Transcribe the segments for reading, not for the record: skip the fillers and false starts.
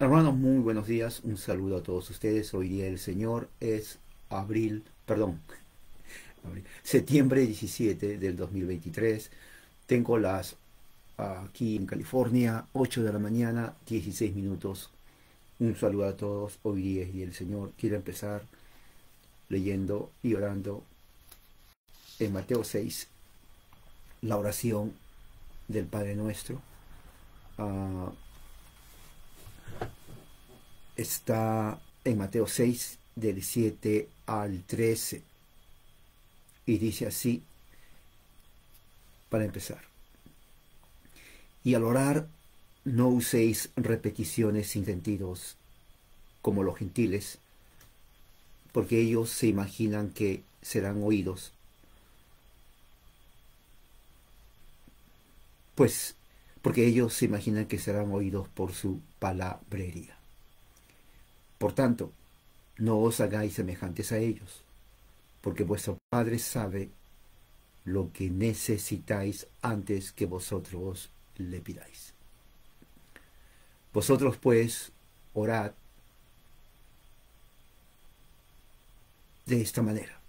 Hermanos, muy buenos días. Un saludo a todos ustedes. Hoy día del Señor es septiembre 17 del 2023. Tengo aquí en California, 8 de la mañana, 16 minutos. Un saludo a todos. Hoy día es día del Señor. Quiero empezar leyendo y orando en Mateo 6, la oración del Padre Nuestro. Ah, Está en Mateo 6, del 7 al 13. Y dice así, para empezar. Y al orar, no uséis repeticiones sin sentidos, como los gentiles, porque ellos se imaginan que serán oídos. Pues, porque ellos se imaginan que serán oídos por su palabrería. Por tanto, no os hagáis semejantes a ellos, porque vuestro Padre sabe lo que necesitáis antes que vosotros le pidáis. Vosotros pues orad de esta manera.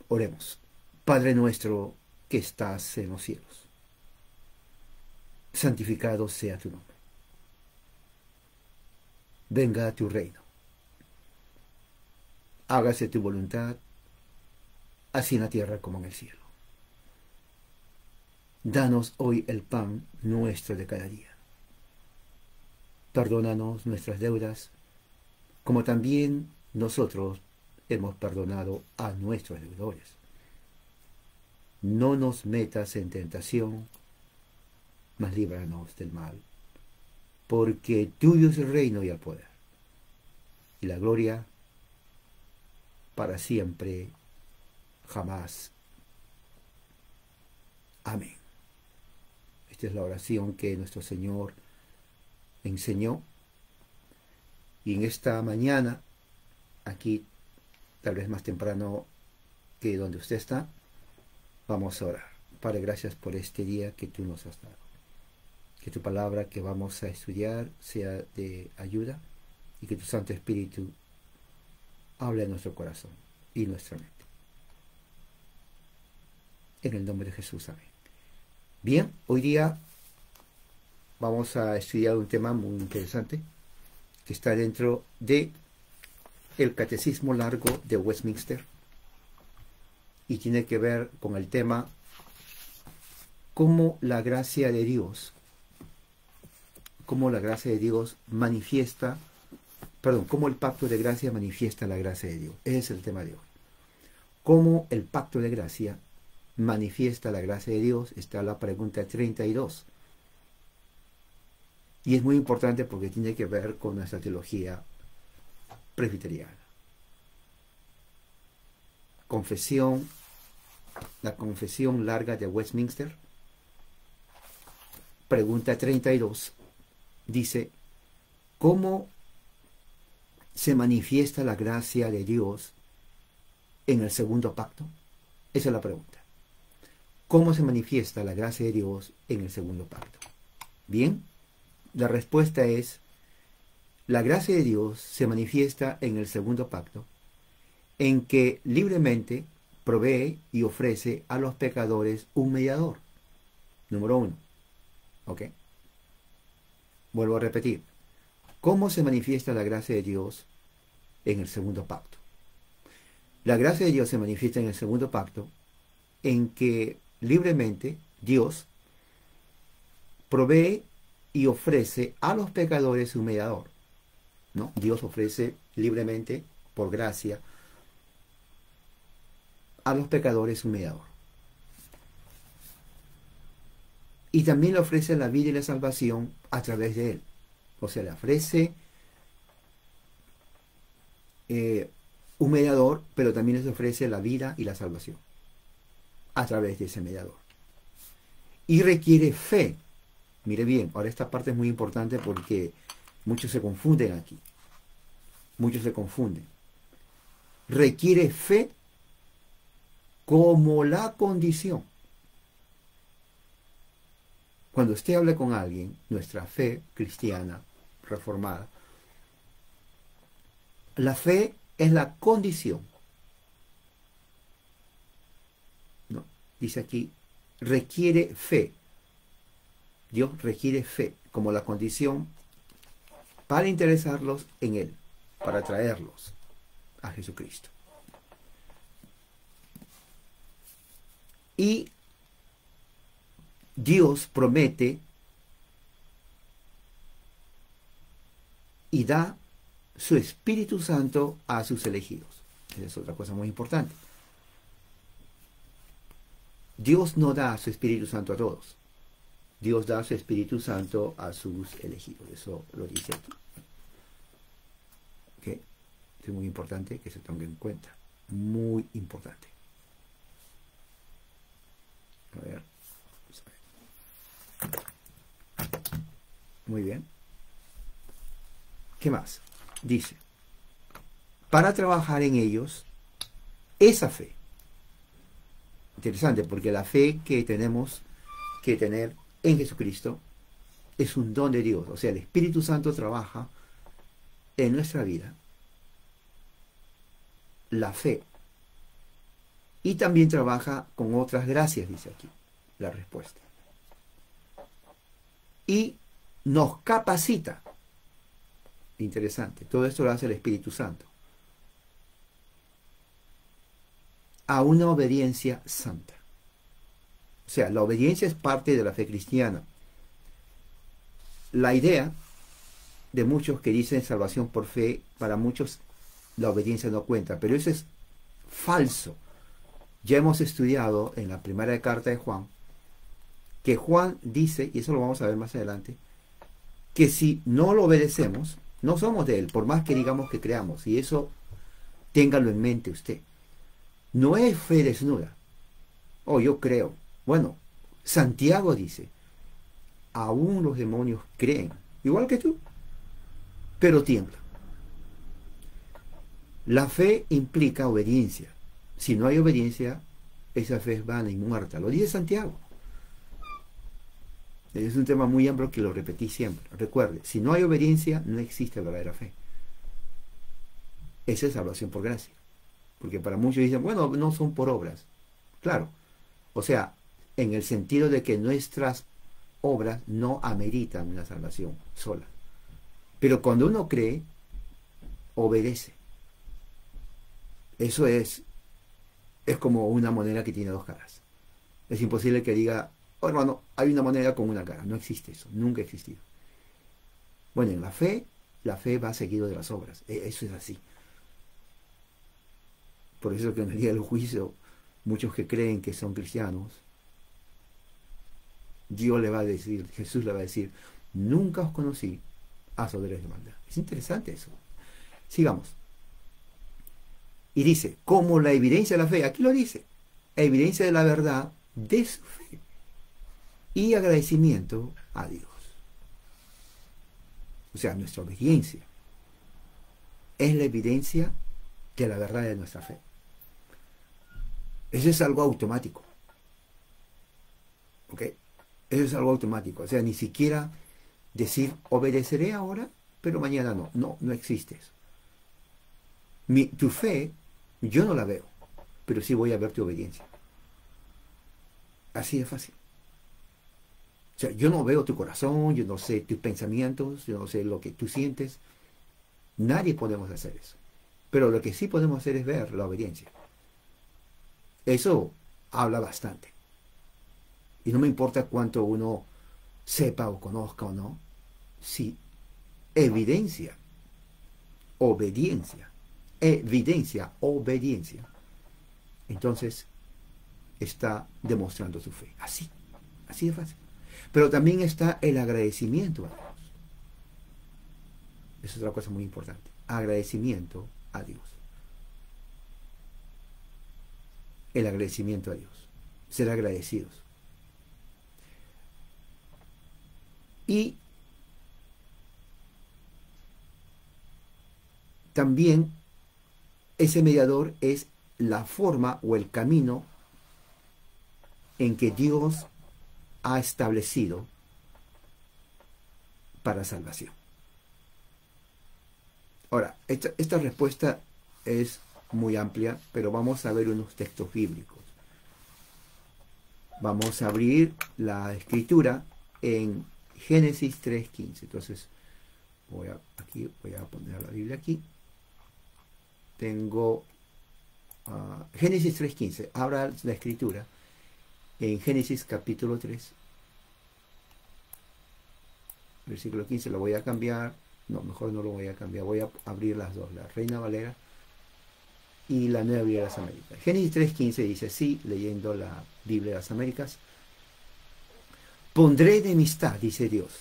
Oremos. Padre nuestro que estás en los cielos, santificado sea tu nombre. Venga a tu reino. Hágase tu voluntad, así en la tierra como en el cielo. Danos hoy el pan nuestro de cada día. Perdónanos nuestras deudas, como también nosotros hemos perdonado a nuestros deudores. No nos metas en tentación, mas líbranos del mal, porque tuyo es el reino y el poder, y la gloria para siempre, jamás. Amén. Esta es la oración que nuestro Señor enseñó. Y en esta mañana, aquí, tal vez más temprano que donde usted está, vamos a orar. Padre, gracias por este día que tú nos has dado. Que tu palabra que vamos a estudiar sea de ayuda y que tu Santo Espíritu hable en nuestro corazón y nuestra mente. En el nombre de Jesús, amén. Bien, hoy día vamos a estudiar un tema muy interesante que está dentro de el Catecismo Largo de Westminster y tiene que ver con el tema cómo la gracia de Dios manifiesta, cómo el pacto de gracia manifiesta la gracia de Dios. Ese es el tema de hoy. Cómo el pacto de gracia manifiesta la gracia de Dios, está la pregunta 32. Y es muy importante porque tiene que ver con nuestra teología presbiteriana. La confesión larga de Westminster, pregunta 32, dice, ¿cómo se manifiesta la gracia de Dios en el segundo pacto? Esa es la pregunta. ¿Cómo se manifiesta la gracia de Dios en el segundo pacto? Bien, la respuesta es, la gracia de Dios se manifiesta en el segundo pacto, en que libremente provee y ofrece a los pecadores un mediador. Número 1. ¿Ok? Vuelvo a repetir. ¿Cómo se manifiesta la gracia de Dios en el segundo pacto? La gracia de Dios se manifiesta en el segundo pacto en que libremente Dios provee y ofrece a los pecadores un mediador, ¿no? Dios ofrece libremente, por gracia, a los pecadores un mediador. Y también le ofrece la vida y la salvación a través de él. O sea, le ofrece un mediador, pero también les ofrece la vida y la salvación a través de ese mediador. Y requiere fe. Mire bien, ahora esta parte es muy importante porque muchos se confunden aquí. Muchos se confunden. Requiere fe como la condición. Cuando usted habla con alguien, nuestra fe cristiana reformada. La fe es la condición, ¿no? Dice aquí, requiere fe. Dios requiere fe como la condición para interesarlos en Él, para traerlos a Jesucristo. Y Dios promete y da su Espíritu Santo a sus elegidos. Esa es otra cosa muy importante. Dios no da su Espíritu Santo a todos. Dios da su Espíritu Santo a sus elegidos. Eso lo dice aquí. ¿Okay? Es muy importante que se tenga en cuenta. Muy importante. A ver. Muy bien. ¿Qué más? Dice, para trabajar en ellos, esa fe. Interesante, porque la fe que tenemos que tener en Jesucristo es un don de Dios. O sea, el Espíritu Santo trabaja en nuestra vida la fe. Y también trabaja con otras gracias, dice aquí la respuesta. Y nos capacita. Interesante. Todo esto lo hace el Espíritu Santo. A una obediencia santa. O sea, la obediencia es parte de la fe cristiana. La idea de muchos que dicen salvación por fe, para muchos la obediencia no cuenta, pero eso es falso. Ya hemos estudiado en la primera carta de Juan, que Juan dice, y eso lo vamos a ver más adelante, que si no lo obedecemos, no somos de Él, por más que digamos que creamos, y eso téngalo en mente usted. No es fe desnuda. Oh, yo creo. Bueno, Santiago dice, aún los demonios creen, igual que tú, pero tiemblan. La fe implica obediencia. Si no hay obediencia, esa fe es vana y muerta. Lo dice Santiago. Es un tema muy amplio que lo repetí siempre. Recuerde, si no hay obediencia, no existe verdadera fe. Esa es salvación por gracia. Porque para muchos dicen, bueno, no son por obras. Claro. O sea, en el sentido de que nuestras obras no ameritan una salvación sola. Pero cuando uno cree, obedece. Eso es como una moneda que tiene dos caras. Es imposible que diga, oh, hermano, hay una moneda con una cara. No existe eso, nunca ha existido. Bueno, en la fe va seguido de las obras. Eso es así. Por eso que en el día del juicio, muchos que creen que son cristianos, Dios le va a decir, Jesús le va a decir, nunca os conocí, hacedores de maldad. Es interesante eso. Sigamos. Y dice, como la evidencia de la fe, aquí lo dice, evidencia de la verdad de su fe y agradecimiento a Dios. O sea, nuestra obediencia es la evidencia de la verdad de nuestra fe. Eso es algo automático. ¿Ok? Eso es algo automático. O sea, ni siquiera decir, obedeceré ahora, pero mañana no. No existe eso. Tu fe, yo no la veo, pero sí voy a ver tu obediencia. Así de fácil. O sea, yo no veo tu corazón, yo no sé tus pensamientos, yo no sé lo que tú sientes. Nadie podemos hacer eso. Pero lo que sí podemos hacer es ver la obediencia. Eso habla bastante. Y no me importa cuánto uno sepa o conozca o no. Sí, evidencia, obediencia, evidencia, obediencia. Entonces está demostrando su fe. Así de fácil. Pero también está el agradecimiento a Dios. Es otra cosa muy importante. Agradecimiento a Dios. El agradecimiento a Dios. Ser agradecidos. Y también ese mediador es la forma o el camino en que Dios ha establecido para salvación. Ahora, esta respuesta es muy amplia, pero vamos a ver unos textos bíblicos. Vamos a abrir la escritura en Génesis 3:15. Entonces, voy a poner la Biblia aquí. Tengo Génesis 3:15. Abra la escritura en Génesis capítulo 3. Versículo 15 lo voy a cambiar. No, mejor no lo voy a cambiar. Voy a abrir las dos, la Reina Valera y la Nueva Biblia de las Américas. Génesis 3:15 dice así, leyendo la Biblia de las Américas: pondré enemistad, dice Dios,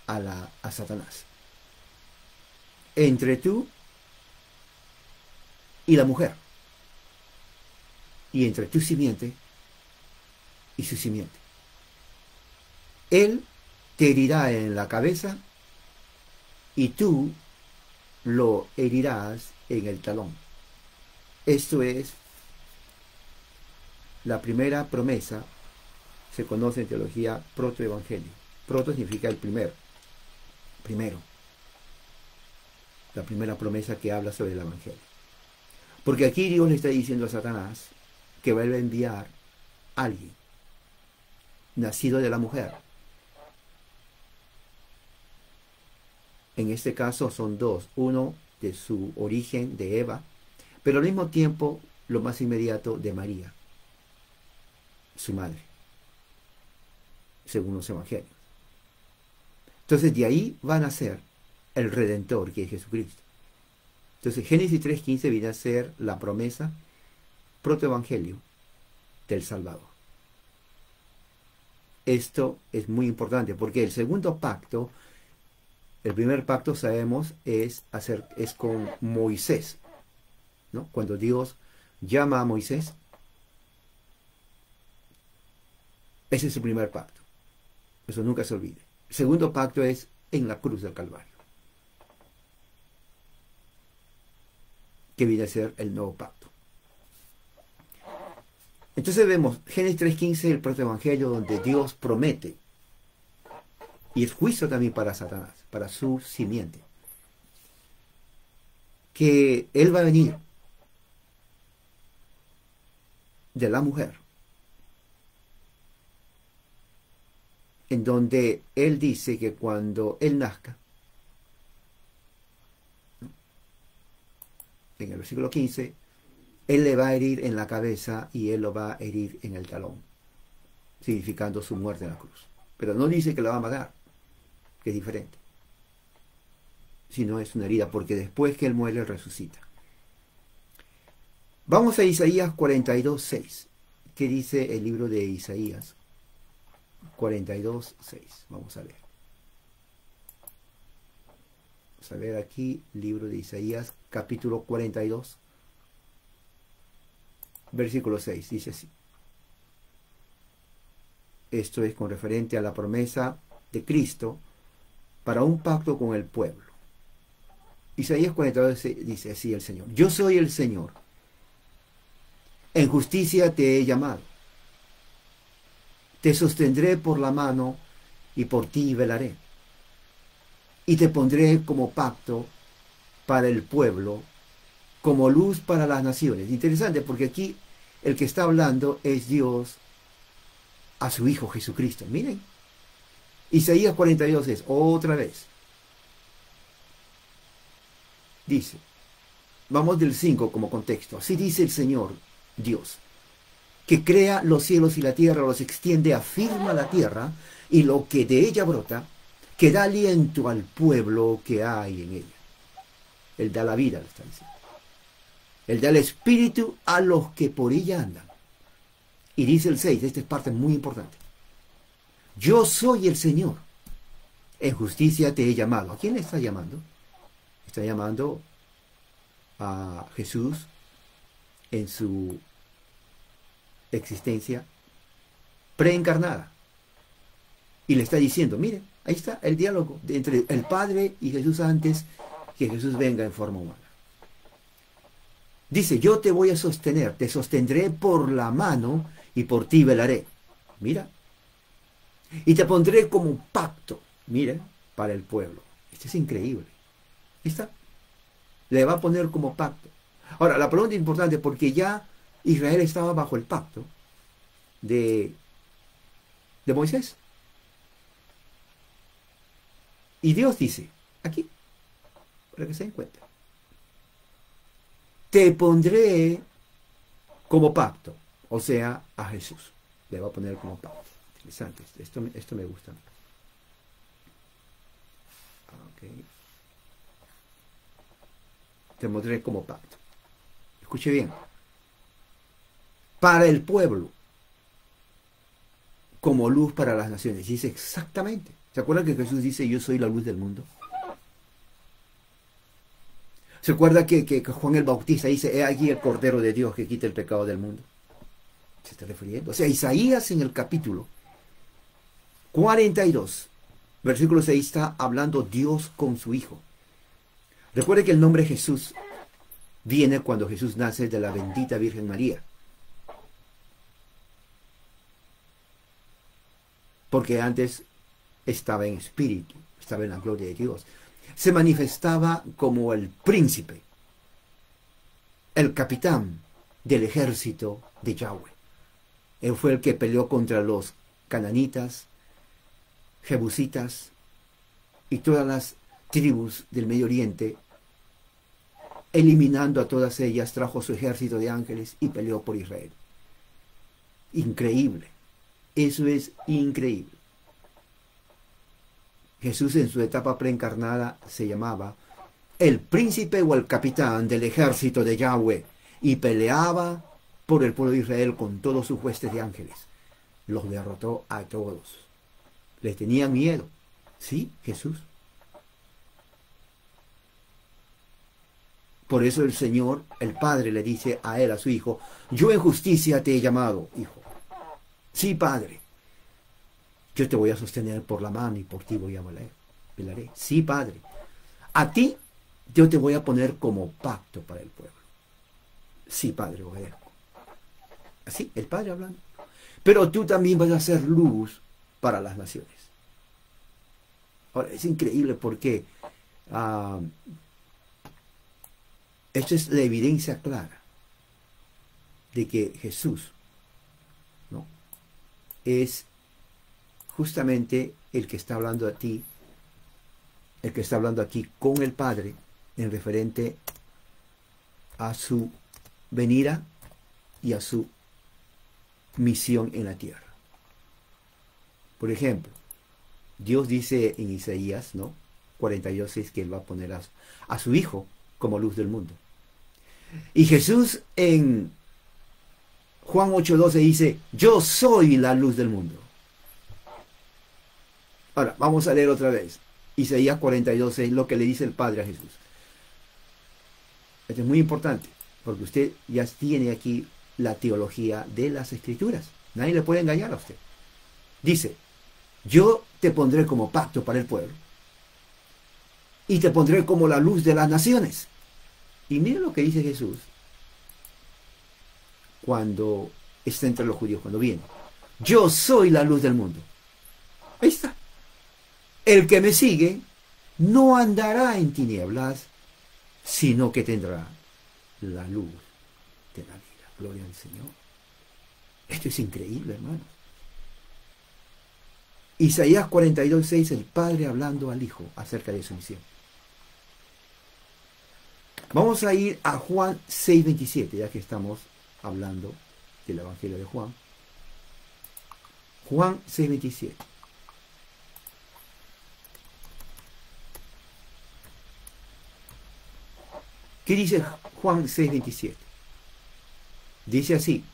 a Satanás, entre tú y la mujer, y entre tu simiente y su simiente. Él te herirá en la cabeza y tú lo herirás en el talón. Esto es la primera promesa. Se conoce en teología protoevangelio. Proto significa el primero. La primera promesa que habla sobre el evangelio. Porque aquí Dios le está diciendo a Satanás que va a enviar a alguien nacido de la mujer. En este caso son dos. Uno de su origen, de Eva, pero al mismo tiempo, lo más inmediato, de María, su madre, según los evangelios. Entonces de ahí va a nacer el Redentor, que es Jesucristo. Entonces Génesis 3:15 viene a ser la promesa protoevangelio del Salvador. Esto es muy importante porque el segundo pacto, el primer pacto sabemos es con Moisés, ¿no? Cuando Dios llama a Moisés, ese es el primer pacto. Eso nunca se olvide. El segundo pacto es en la cruz del Calvario, que viene a ser el nuevo pacto. Entonces vemos Génesis 3:15, el protoevangelio, donde Dios promete, y es juicio también para Satanás, para su simiente, que él va a venir de la mujer, en donde él dice que cuando él nazca, ¿no?, en el versículo 15, él le va a herir en la cabeza y él lo va a herir en el talón, significando su muerte en la cruz. Pero no dice que la va a matar, que es diferente, sino es una herida, porque después que él muere, él resucita. Vamos a Isaías 42:6. ¿Qué dice el libro de Isaías 42:6? Vamos a ver. Vamos a ver aquí, libro de Isaías, capítulo 42, versículo 6. Dice así. Esto es con referente a la promesa de Cristo para un pacto con el pueblo. Isaías 42 dice así el Señor: yo soy el Señor, en justicia te he llamado, te sostendré por la mano y por ti velaré, y te pondré como pacto para el pueblo, como luz para las naciones. Interesante, porque aquí el que está hablando es Dios a su Hijo Jesucristo. Miren, Isaías 42 es otra vez. Dice, vamos del 5 como contexto. Así dice el Señor Dios, que crea los cielos y la tierra, los extiende, afirma la tierra y lo que de ella brota, que da aliento al pueblo que hay en ella. Él da la vida, le está diciendo. Él da el espíritu a los que por ella andan. Y dice el 6, esta es parte muy importante: yo soy el Señor, en justicia te he llamado. ¿A quién le está llamando? Está llamando a Jesús en su existencia preencarnada. Y le está diciendo, mire, ahí está el diálogo entre el Padre y Jesús antes que Jesús venga en forma humana. Dice, yo te voy a sostener, te sostendré por la mano y por ti velaré. Mira. Y te pondré como un pacto, mire, para el pueblo. Esto es increíble. Ahí está. Le va a poner como pacto. Ahora, la pregunta es importante porque ya Israel estaba bajo el pacto de Moisés. Y Dios dice, aquí, para que se den cuenta, te pondré como pacto, o sea, a Jesús. Le va a poner como pacto. Interesante, esto me gusta. Okay. Te pondré como pacto. Escuche bien. Para el pueblo, como luz para las naciones. Dice exactamente. ¿Se acuerdan que Jesús dice, yo soy la luz del mundo? ¿Se acuerda que Juan el Bautista dice, he aquí el Cordero de Dios que quita el pecado del mundo? Se está refiriendo. O sea, Isaías en el capítulo 42, versículo 6, está hablando Dios con su Hijo. Recuerde que el nombre Jesús viene cuando Jesús nace de la bendita Virgen María. Porque antes estaba en espíritu, estaba en la gloria de Dios. Se manifestaba como el príncipe, el capitán del ejército de Yahweh. Él fue el que peleó contra los cananitas, jebusitas y todas las tribus del Medio Oriente. Eliminando a todas ellas, trajo su ejército de ángeles y peleó por Israel. Increíble. Eso es increíble. Jesús en su etapa preencarnada se llamaba el príncipe o el capitán del ejército de Yahweh y peleaba por el pueblo de Israel con todos sus huestes de ángeles. Los derrotó a todos. Les tenían miedo. Sí, Jesús. Por eso el Señor, el Padre, le dice a él, a su Hijo, yo en justicia te he llamado, Hijo. Sí, Padre. Yo te voy a sostener por la mano y por ti voy a velaré. Sí, Padre. A ti yo te voy a poner como pacto para el pueblo. Sí, Padre, obedezco. Así, el Padre hablando. Pero tú también vas a ser luz para las naciones. Ahora, es increíble porque esto es la evidencia clara de que Jesús, ¿no?, es justamente el que está hablando a ti, el que está hablando aquí con el Padre en referente a su venida y a su misión en la tierra. Por ejemplo, Dios dice en Isaías, ¿no?, 42:6, que Él va a poner a su Hijo como luz del mundo. Y Jesús en Juan 8:12 dice, yo soy la luz del mundo. Ahora, vamos a leer otra vez. Isaías 42:6, lo que le dice el Padre a Jesús. Esto es muy importante, porque usted ya tiene aquí la teología de las Escrituras. Nadie le puede engañar a usted. Dice, yo te pondré como pacto para el pueblo, y te pondré como la luz de las naciones. Y mire lo que dice Jesús cuando está entre los judíos, cuando viene. Yo soy la luz del mundo. Ahí está. El que me sigue no andará en tinieblas, sino que tendrá la luz de la vida. Gloria al Señor. Esto es increíble, hermanos. Isaías 42:6, el Padre hablando al Hijo acerca de su misión. Vamos a ir a Juan 6:27, ya que estamos hablando del Evangelio de Juan. Juan 6:27. ¿Qué dice Juan 6:27? Dice así.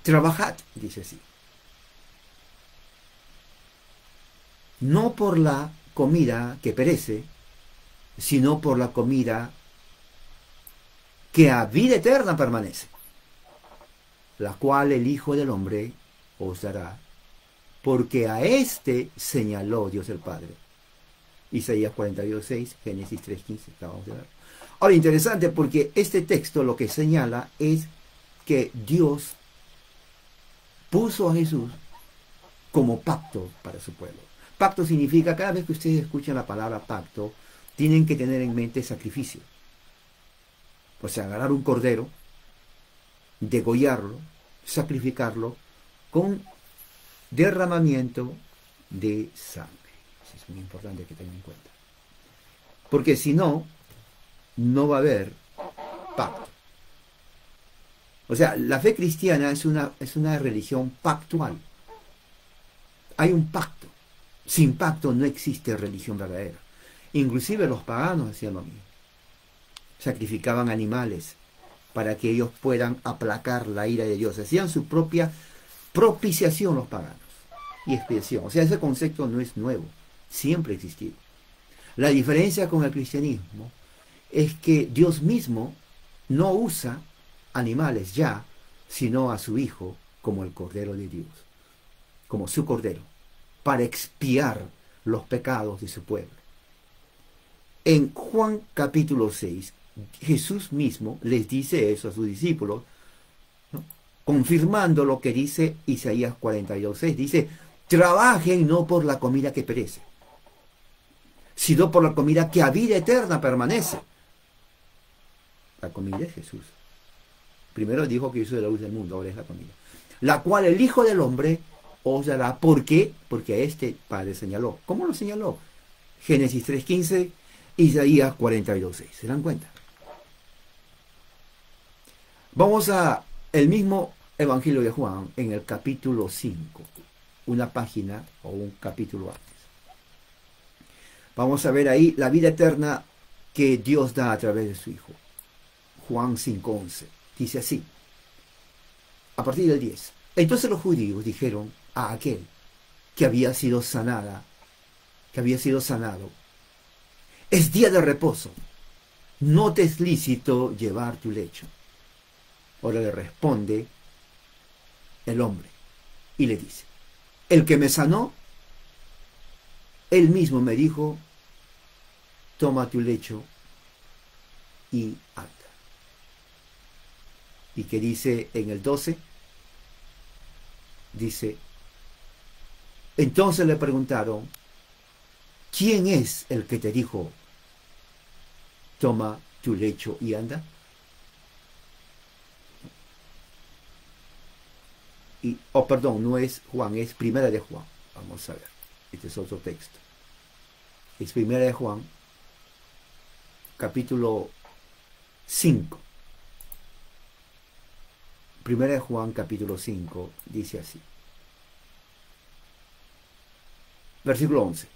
Trabajad, dice así. No por la comida que perece, sino por la comida que a vida eterna permanece, la cual el Hijo del Hombre os dará, porque a éste señaló Dios el Padre. Isaías 42:6, Génesis 3:15, acabamos de ver. Ahora, interesante porque este texto lo que señala es que Dios puso a Jesús como pacto para su pueblo. Pacto significa, cada vez que ustedes escuchan la palabra pacto, tienen que tener en mente sacrificio. O sea, agarrar un cordero, degollarlo, sacrificarlo con derramamiento de sangre. Eso es muy importante que tengan en cuenta. Porque si no, no va a haber pacto. O sea, la fe cristiana es una religión pactual. Hay un pacto. Sin pacto no existe religión verdadera. Inclusive los paganos hacían lo mismo. Sacrificaban animales para que ellos puedan aplacar la ira de Dios. Hacían su propia propiciación los paganos y expiación. O sea, ese concepto no es nuevo. Siempre ha existido. La diferencia con el cristianismo es que Dios mismo no usa animales ya, sino a su Hijo como el Cordero de Dios, como su Cordero, para expiar los pecados de su pueblo. En Juan capítulo 6, Jesús mismo les dice eso a sus discípulos, ¿no? Confirmando lo que dice Isaías 42:6. Dice, trabajen no por la comida que perece, sino por la comida que a vida eterna permanece. La comida es Jesús. Primero dijo que yo soy la luz del mundo, ahora es la comida. La cual el Hijo del Hombre os dará. ¿Por qué? Porque a este Padre señaló. ¿Cómo lo señaló? Génesis 3:15, Isaías 42:6. ¿Se dan cuenta? Vamos a el mismo Evangelio de Juan en el capítulo 5. Una página o un capítulo antes. Vamos a ver ahí la vida eterna que Dios da a través de su Hijo. Juan 5:11. Dice así, a partir del 10. Entonces los judíos dijeron a aquel que había sido sanado, es día de reposo, no te es lícito llevar tu lecho. Ahora le responde el hombre y le dice, el que me sanó, él mismo me dijo, toma tu lecho y anda. Y que dice en el 12, dice, entonces le preguntaron, ¿quién es el que te dijo, toma tu lecho y anda? Y, perdón, no es Juan, es Primera de Juan. Vamos a ver, este es otro texto. Es Primera de Juan, capítulo 5. Primera de Juan, capítulo 5, dice así. Versículo 11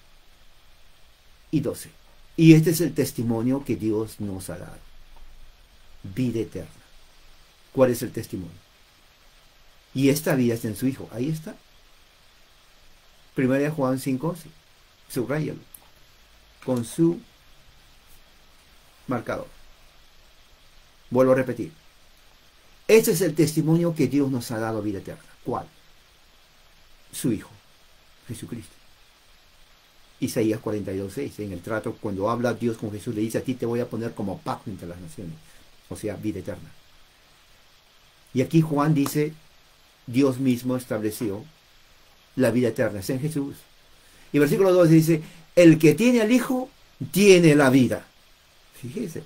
y 12. Y este es el testimonio que Dios nos ha dado. Vida eterna. ¿Cuál es el testimonio? Y esta vida está en su Hijo. Ahí está. Primera de Juan 5:11. Subráyalo con su marcador. Vuelvo a repetir. Este es el testimonio que Dios nos ha dado, vida eterna. ¿Cuál? Su Hijo, Jesucristo. Isaías 42:6. En el trato, cuando habla Dios con Jesús, le dice, a ti te voy a poner como pacto entre las naciones. O sea, vida eterna. Y aquí Juan dice, Dios mismo estableció la vida eterna. Es en Jesús. Y versículo 2 dice, el que tiene al Hijo, tiene la vida. Fíjese.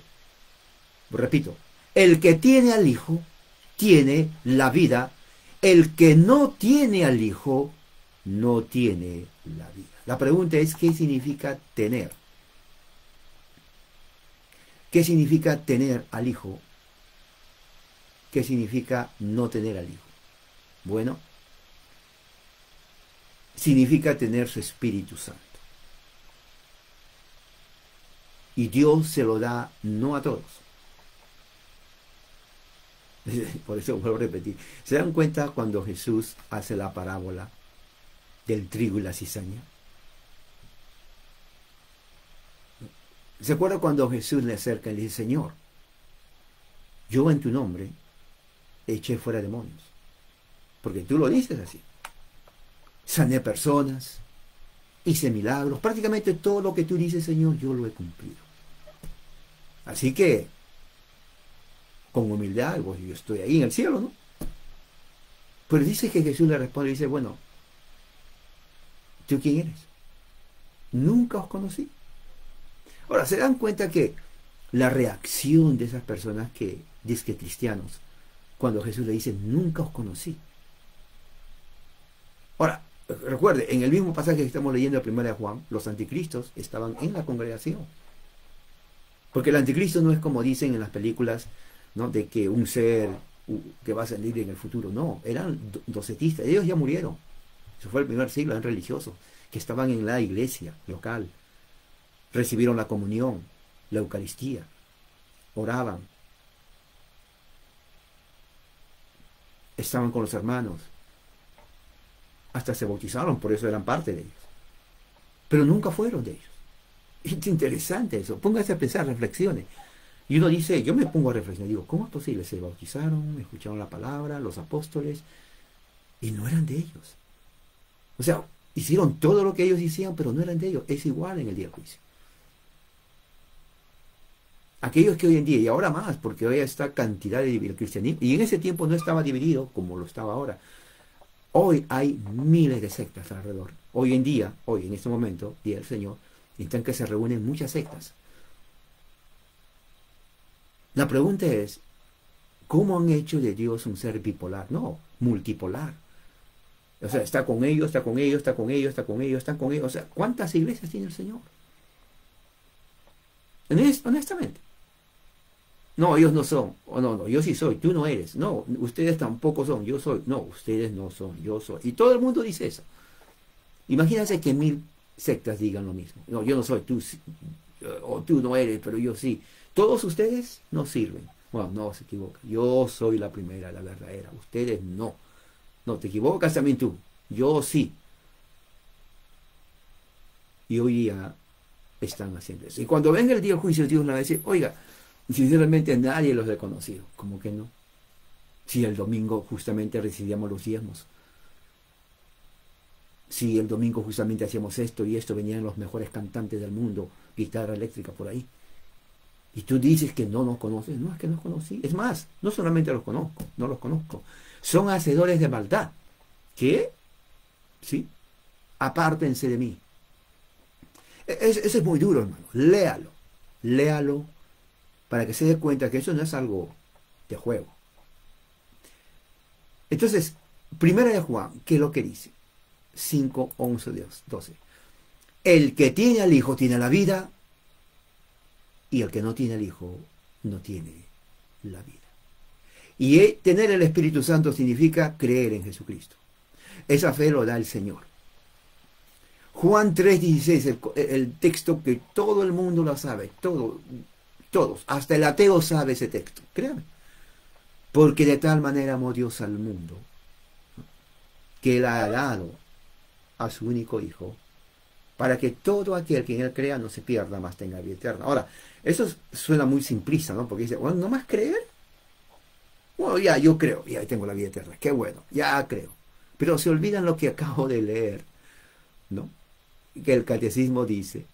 Repito, el que tiene al Hijo, tiene la vida. El que no tiene al Hijo, no tiene la vida. La pregunta es, ¿qué significa tener? ¿Qué significa tener al Hijo? ¿Qué significa no tener al Hijo? Bueno, significa tener su Espíritu Santo. Y Dios se lo da no a todos. Por eso vuelvo a repetir. ¿Se dan cuenta cuando Jesús hace la parábola del trigo y la cizaña? ¿Se acuerda cuando Jesús le acerca y le dice, Señor, yo en tu nombre eché fuera demonios? Porque tú lo dices así. Sané personas, hice milagros, prácticamente todo lo que tú dices, Señor, yo lo he cumplido. Así que, con humildad, pues yo estoy ahí en el cielo, ¿no? Pero dice que Jesús le responde y dice, bueno, ¿tú quién eres? Nunca os conocí. Ahora, se dan cuenta que la reacción de esas personas que dicen que cristianos, cuando Jesús le dice, nunca os conocí. Ahora, recuerde, en el mismo pasaje que estamos leyendo de 1 Juan, los anticristos estaban en la congregación. Porque el anticristo no es como dicen en las películas, ¿no? De que un ser que va a salir en el futuro. No, eran docetistas. Ellos ya murieron. Eso fue el primer siglo, eran religiosos, que estaban en la iglesia local. Recibieron la comunión, la Eucaristía, oraban, estaban con los hermanos, hasta se bautizaron, por eso eran parte de ellos. Pero nunca fueron de ellos. Es interesante eso. Póngase a pensar, reflexione. Y uno dice, yo me pongo a reflexionar, digo, ¿cómo es posible? Se bautizaron, escucharon la palabra, los apóstoles, y no eran de ellos. O sea, hicieron todo lo que ellos hicieron, pero no eran de ellos. Es igual en el día del juicio. Aquellos que hoy en día, y ahora más, porque hoy hay esta cantidad de cristianismo, y en ese tiempo no estaba dividido como lo estaba ahora. Hoy hay miles de sectas alrededor. Hoy en día, hoy en este momento, día del Señor, están que se reúnen muchas sectas. La pregunta es, ¿cómo han hecho de Dios un ser bipolar? No, multipolar. O sea, está con ellos, está con ellos, está con ellos, está con ellos, están con ellos. O sea, ¿cuántas iglesias tiene el Señor? Honestamente. No, ellos no son. O no, yo sí soy, tú no eres. No, ustedes tampoco son, yo soy. No, ustedes no son, yo soy. Y todo el mundo dice eso. Imagínense que 1000 sectas digan lo mismo. No, yo no soy, tú sí, o tú no eres, pero yo sí. Todos ustedes no sirven. Bueno, no, se equivoca. Yo soy la primera, la verdadera. Ustedes no. No, te equivocas también tú. Yo sí. Y hoy día están haciendo eso. Y cuando venga el día del juicio, Dios le va a decir, oiga, sinceramente nadie los ha conocido. ¿Cómo que no? Si el domingo justamente recibíamos los diezmos. Si el domingo justamente hacíamos esto y esto, venían los mejores cantantes del mundo, guitarra eléctrica por ahí. Y tú dices que no nos conoces. No, es que nos conocí. Es más, no solamente los conozco, no los conozco. Son hacedores de maldad. ¿Qué? ¿Sí? Apártense de mí. Eso es muy duro, hermano. Léalo. Léalo para que se dé cuenta que eso no es algo de juego. Entonces, 1 Juan, ¿qué es lo que dice? 5, 11, 12. El que tiene al Hijo tiene la vida, y el que no tiene al Hijo no tiene la vida. Y tener el Espíritu Santo significa creer en Jesucristo. Esa fe lo da el Señor. Juan 3:16, el texto que todo el mundo lo sabe, todos, hasta el ateo sabe ese texto, créame. Porque de tal manera amó Dios al mundo, que Él ha dado a su único Hijo, para que todo aquel que en Él crea no se pierda, más tenga vida eterna. Ahora, eso suena muy simplista, ¿no? Porque dice, bueno, ¿no más creer? Bueno, ya, yo creo, ya tengo la vida eterna, qué bueno, ya creo. Pero se olvidan lo que acabo de leer, ¿no? Que el catecismo dice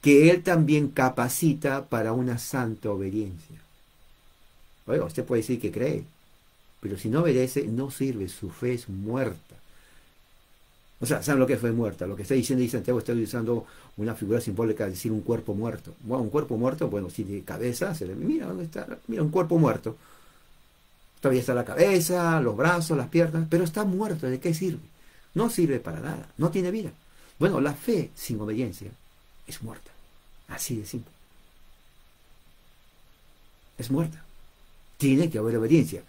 que Él también capacita para una santa obediencia. Oiga, usted puede decir que cree, pero si no obedece, no sirve, su fe es muerta. O sea, ¿saben lo que fue muerta? Lo que está diciendo y Santiago está usando una figura simbólica de decir un cuerpo muerto. Bueno, un cuerpo muerto, bueno, si de cabeza, se le mira dónde está, mira un cuerpo muerto. Todavía está la cabeza, los brazos, las piernas, pero está muerto. ¿De qué sirve? No sirve para nada, no tiene vida. Bueno, la fe sin obediencia es muerta. Así de simple. Es muerta. Tiene que haber obediencia.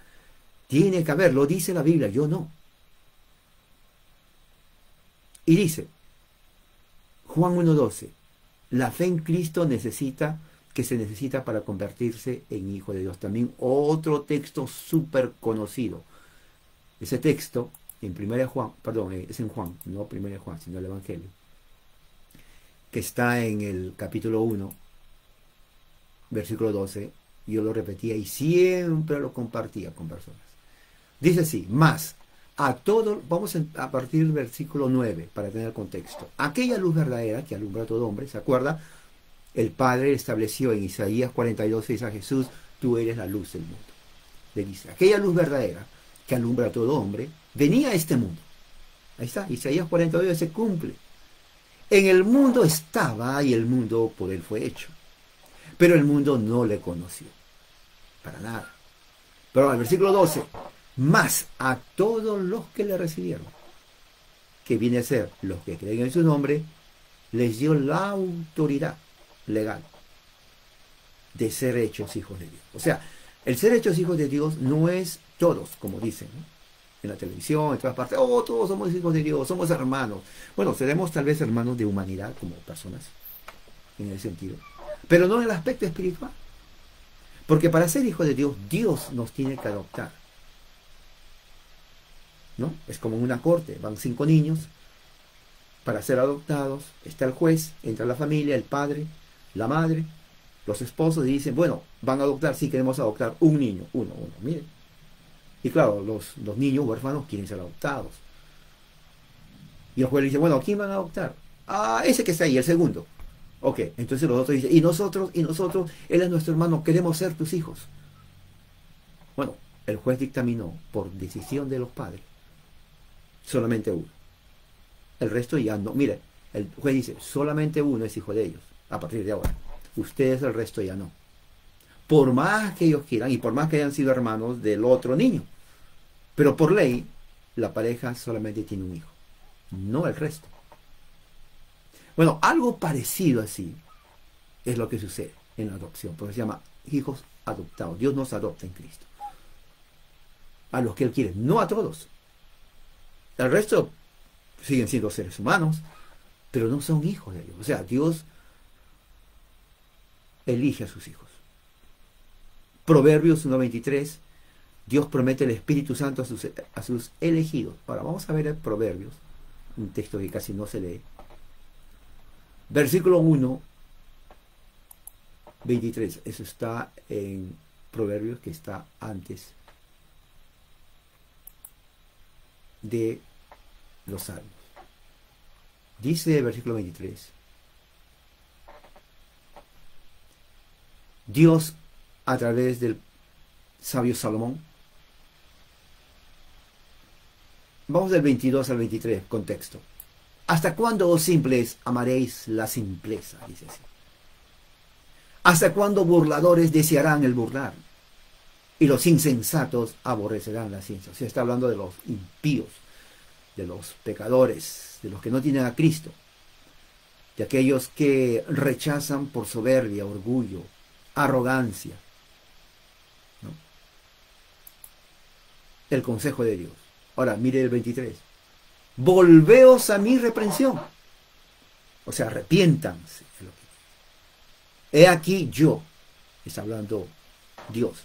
Tiene que haber, lo dice la Biblia, yo no. Y dice, Juan 1:12, la fe en Cristo se necesita para convertirse en hijo de Dios. También otro texto súper conocido. Ese texto, en 1 Juan, perdón, es en Juan, no 1 Juan, sino el Evangelio, que está en el capítulo 1, versículo 12, yo lo repetía y siempre lo compartía con personas. Dice así, más, a todo, vamos a partir del versículo 9 para tener contexto. Aquella luz verdadera que alumbra a todo hombre, ¿se acuerda? El Padre estableció en Isaías 42:6 a Jesús: tú eres la luz del mundo. Le dice, aquella luz verdadera que alumbra a todo hombre, venía a este mundo. Ahí está, Isaías 42 se cumple. En el mundo estaba y el mundo por él fue hecho. Pero el mundo no le conoció. Para nada. Pero al versículo 12, más a todos los que le recibieron, que viene a ser los que creen en su nombre, les dio la autoridad legal de ser hechos hijos de Dios. O sea, el ser hechos hijos de Dios no es todos, como dicen, ¿no? En la televisión, en todas partes, oh, todos somos hijos de Dios, somos hermanos. Bueno, seremos tal vez hermanos de humanidad como personas, en ese sentido, pero no en el aspecto espiritual. Porque para ser hijo de Dios, Dios nos tiene que adoptar, ¿no? Es como en una corte, van 5 niños para ser adoptados, está el juez, entra la familia, el padre, la madre, los esposos, y dicen, bueno, van a adoptar, sí queremos adoptar un niño, uno, miren. Y claro, los niños huérfanos quieren ser adoptados. Y el juez le dice, bueno, ¿quién van a adoptar? Ah, ese que está ahí, el segundo. Ok, entonces los otros dicen, y nosotros, él es nuestro hermano, queremos ser tus hijos. Bueno, el juez dictaminó, por decisión de los padres, solamente uno. El resto ya no. Mire, el juez dice, solamente uno es hijo de ellos, a partir de ahora. Ustedes el resto ya no. Por más que ellos quieran, y por más que hayan sido hermanos del otro niño. Pero por ley, la pareja solamente tiene un hijo, no el resto. Bueno, algo parecido así es lo que sucede en la adopción, porque se llama hijos adoptados. Dios nos adopta en Cristo. A los que Él quiere, no a todos. El resto siguen siendo seres humanos, pero no son hijos de Dios. O sea, Dios elige a sus hijos. Proverbios 1:23, Dios promete el Espíritu Santo a sus elegidos. Ahora vamos a ver el Proverbios, un texto que casi no se lee. Versículo 1:23, eso está en Proverbios, que está antes de los Salmos. Dice el versículo 23, Dios, a través del sabio Salomón, vamos del 22 al 23, contexto. ¿Hasta cuándo, oh simples, amaréis la simpleza? Dice así. ¿Hasta cuándo burladores desearán el burlar? Y los insensatos aborrecerán la ciencia. O sea, está hablando de los impíos, de los pecadores, de los que no tienen a Cristo, de aquellos que rechazan por soberbia, orgullo, arrogancia, ¿no?, el consejo de Dios. Ahora, mire el 23. Volveos a mi reprensión. O sea, arrepiéntanse. He aquí yo, está hablando Dios,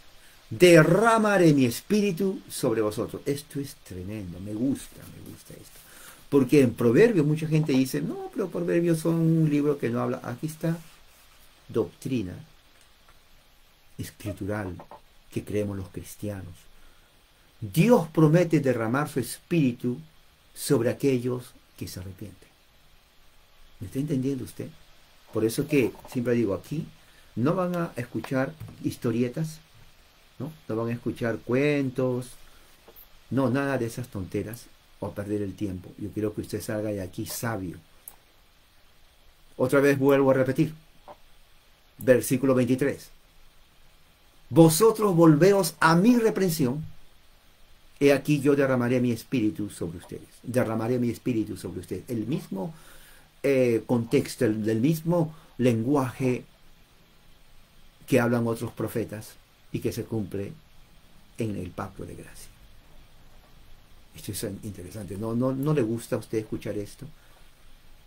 derramaré mi espíritu sobre vosotros. Esto es tremendo, me gusta esto. Porque en Proverbios mucha gente dice, no, pero Proverbios son un libro que no habla. Aquí está doctrina escritural que creemos los cristianos. Dios promete derramar su espíritu sobre aquellos que se arrepienten. ¿Me está entendiendo usted? Por eso que siempre digo, aquí no van a escuchar historietas, ¿no? No van a escuchar cuentos, no, nada de esas tonteras, o a perder el tiempo. Yo quiero que usted salga de aquí sabio. Otra vez vuelvo a repetir. Versículo 23. Vosotros volveos a mi reprensión. He aquí yo derramaré mi espíritu sobre ustedes. Derramaré mi espíritu sobre ustedes. El mismo contexto, el mismo lenguaje que hablan otros profetas y que se cumple en el pacto de gracia. Esto es interesante. ¿No le gusta a usted escuchar esto?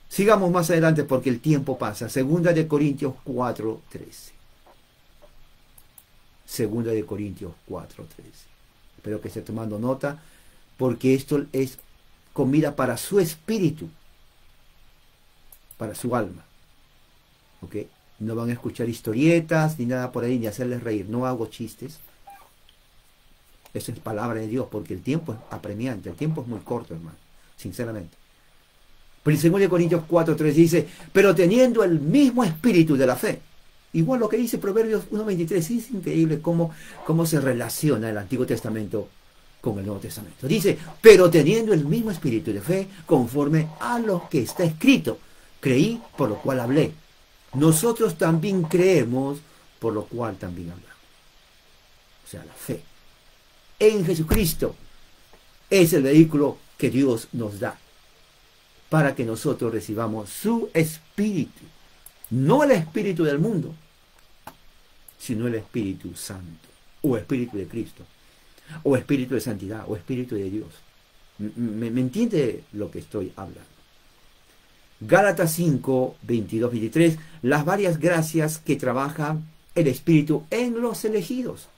Sigamos más adelante porque el tiempo pasa. Segunda de Corintios 4:13. Segunda de Corintios 4:13. Espero que esté tomando nota, porque esto es comida para su espíritu, para su alma. ¿Ok? No van a escuchar historietas ni nada por ahí, ni hacerles reír. No hago chistes. Eso es palabra de Dios, porque el tiempo es apremiante. El tiempo es muy corto, hermano, sinceramente. Pero en 2 Corintios 4:3 dice, pero teniendo el mismo espíritu de la fe. Igual lo que dice Proverbios 1:23, es increíble cómo se relaciona el Antiguo Testamento con el Nuevo Testamento. Dice, pero teniendo el mismo espíritu de fe, conforme a lo que está escrito, creí, por lo cual hablé. Nosotros también creemos, por lo cual también hablamos. O sea, la fe en Jesucristo es el vehículo que Dios nos da para que nosotros recibamos su espíritu. No el espíritu del mundo, sino el Espíritu Santo, o Espíritu de Cristo, o Espíritu de Santidad, o Espíritu de Dios. ¿Me entiende lo que estoy hablando? Gálatas 5, 22, 23, las varias gracias que trabaja el Espíritu en los elegidos.